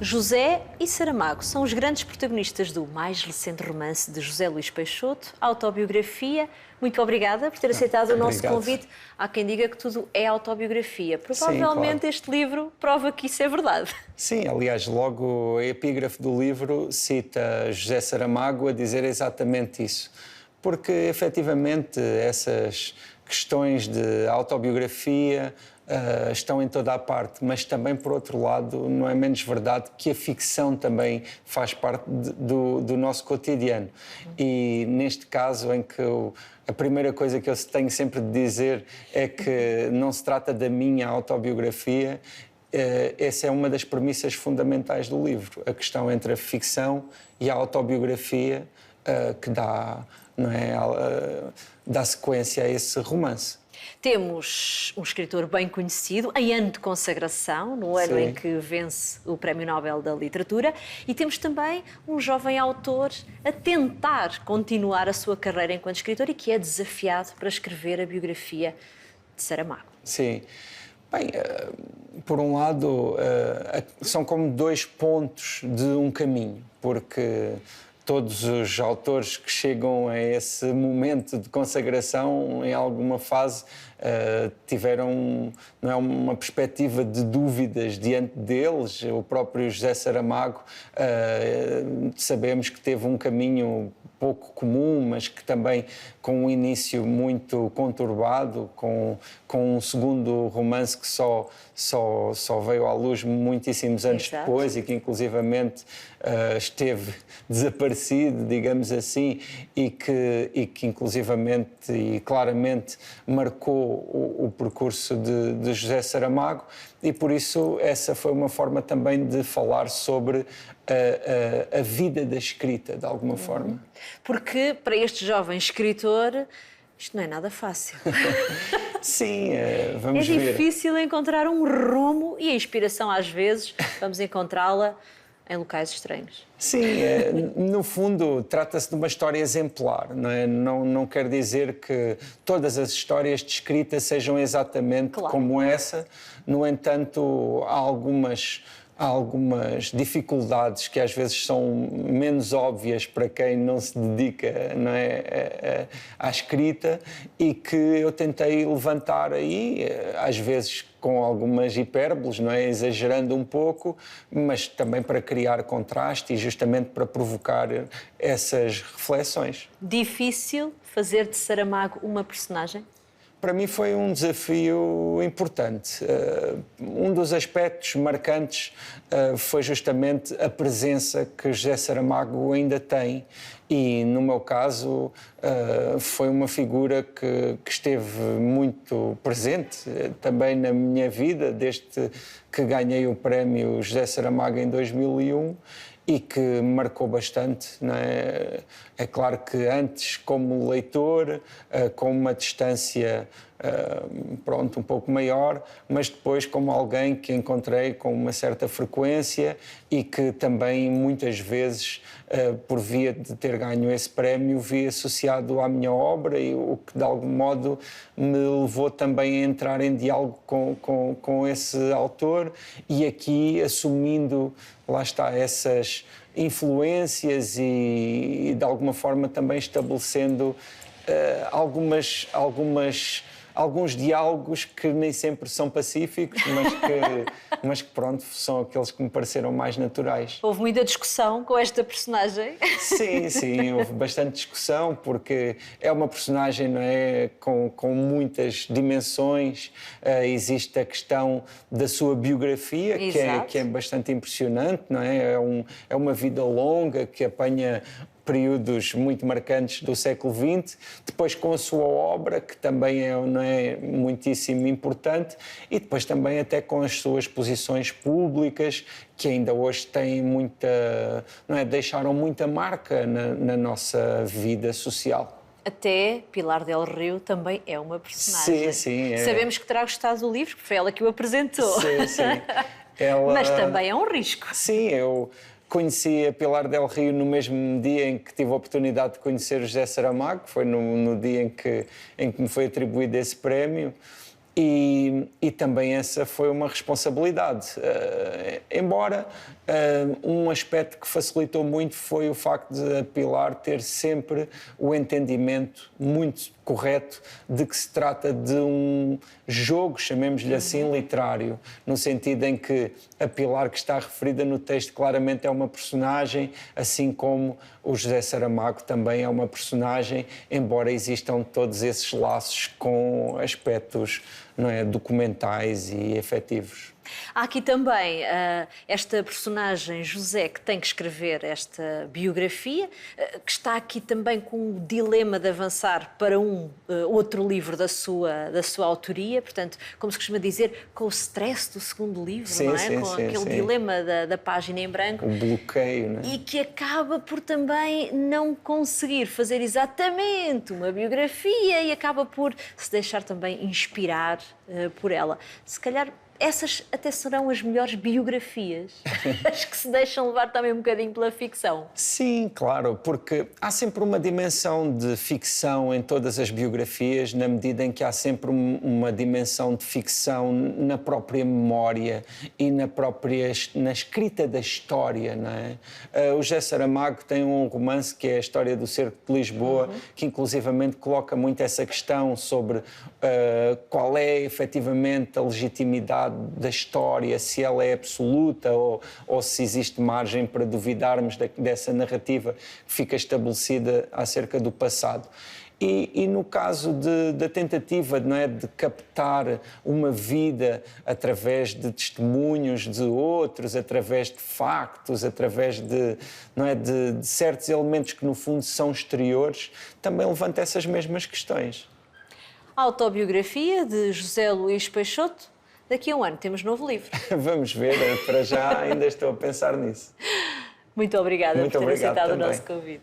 José e Saramago são os grandes protagonistas do mais recente romance de José Luís Peixoto, autobiografia. Muito obrigada por ter aceitado o nosso convite. Há quem diga que tudo é autobiografia. Provavelmente Sim, claro. Este livro prova que isso é verdade. Sim, aliás, logo a epígrafe do livro cita José Saramago a dizer exatamente isso. Porque, efetivamente, essas questões de autobiografia estão em toda a parte, mas também, por outro lado, não é menos verdade que a ficção também faz parte do nosso cotidiano. E neste caso em que a primeira coisa que eu tenho sempre de dizer é que não se trata da minha autobiografia. Essa é uma das premissas fundamentais do livro, a questão entre a ficção e a autobiografia que dá, não é, dá sequência a esse romance. Temos um escritor bem conhecido, em ano de consagração, no ano Sim. em que vence o Prémio Nobel da Literatura, e temos também um jovem autor a tentar continuar a sua carreira enquanto escritor e que é desafiado para escrever a biografia de Saramago. Sim. Bem, por um lado, são como dois pontos de um caminho, porque todos os autores que chegam a esse momento de consagração, em alguma fase, tiveram, não é, uma perspectiva de dúvidas diante deles. O próprio José Saramago, sabemos que teve um caminho pouco comum, mas que também com um início muito conturbado, com um segundo romance que só veio à luz muitíssimos anos Exato. depois e que inclusivamente esteve desaparecido, digamos assim, e que inclusivamente e claramente marcou o percurso de José Saramago, e por isso essa foi uma forma também de falar sobre a vida da escrita, de alguma forma. Porque para este jovem escritor isto não é nada fácil. Sim, vamos É ver. difícil encontrar um rumo e a inspiração, às vezes, vamos encontrá-la em locais estranhos. Sim, no fundo trata-se de uma história exemplar, não é? Não quer dizer que todas as histórias descritas sejam exatamente como essa. No entanto, há algumas dificuldades que às vezes são menos óbvias para quem não se dedica, não é, à escrita, e que eu tentei levantar aí, às vezes com algumas hipérboles, não é, exagerando um pouco, mas também para criar contraste e justamente para provocar essas reflexões. Difícil fazer de Saramago uma personagem? Para mim foi um desafio importante. Um dos aspectos marcantes foi justamente a presença que José Saramago ainda tem, e no meu caso foi uma figura que esteve muito presente também na minha vida, desde que ganhei o prémio José Saramago em 2001, e que me marcou bastante, não é? É claro que antes como leitor, com uma distância um pouco maior, mas depois como alguém que encontrei com uma certa frequência e que também muitas vezes, por via de ter ganho esse prémio, vi associado à minha obra, e o que de algum modo me levou também a entrar em diálogo com esse autor, e aqui assumindo, lá está, essas influências e de alguma forma também estabelecendo alguns diálogos que nem sempre são pacíficos, mas que pronto, são aqueles que me pareceram mais naturais. Houve muita discussão com esta personagem? Sim, houve bastante discussão, porque é uma personagem, não é, com muitas dimensões. Existe a questão da sua biografia, que é bastante impressionante, não é? É uma vida longa que apanha períodos muito marcantes do século XX, depois com a sua obra, que também não é muitíssimo importante, e depois também até com as suas posições públicas, que ainda hoje têm muita, não é, deixaram muita marca na nossa vida social. Até Pilar del Rio também é uma personagem. Sim. Sabemos que terá gostado do livro, porque foi ela que o apresentou. Sim. Mas também é um risco. Sim, eu conheci a Pilar del Rio no mesmo dia em que tive a oportunidade de conhecer o José Saramago, que foi no dia em que me foi atribuído esse prémio, E também essa foi uma responsabilidade. Embora um aspecto que facilitou muito foi o facto de a Pilar ter sempre o entendimento muito correto de que se trata de um jogo, chamemos-lhe assim, literário, no sentido em que a Pilar que está referida no texto claramente é uma personagem, assim como o José Saramago também é uma personagem, embora existam todos esses laços com aspectos, não é, documentais e efetivos. Há aqui também esta personagem, José, que tem que escrever esta biografia, que está aqui também com o dilema de avançar para outro livro da sua autoria, portanto, como se costuma dizer, com o stress do segundo livro, sim, não é? Sim, com sim, aquele dilema da página em branco. O bloqueio, não é? E que acaba por também não conseguir fazer exatamente uma biografia e acaba por se deixar também inspirar por ela. Se calhar essas até serão as melhores biografias, as que se deixam levar também um bocadinho pela ficção. Sim, claro, porque há sempre uma dimensão de ficção em todas as biografias, na medida em que há sempre uma dimensão de ficção na própria memória e na escrita da história, não é? O José Saramago tem um romance que é a História do Cerco de Lisboa, que inclusivamente coloca muito essa questão sobre qual é efetivamente a legitimidade da história, se ela é absoluta ou se existe margem para duvidarmos dessa narrativa que fica estabelecida acerca do passado. E no caso da tentativa, não é, de captar uma vida através de testemunhos de outros, através de factos, através não é, de certos elementos que no fundo são exteriores, também levanta essas mesmas questões. A autobiografia de José Luís Peixoto. Daqui a um ano temos novo livro. Vamos ver, para já ainda estou a pensar nisso. Muito obrigada por ter aceitado o nosso convite.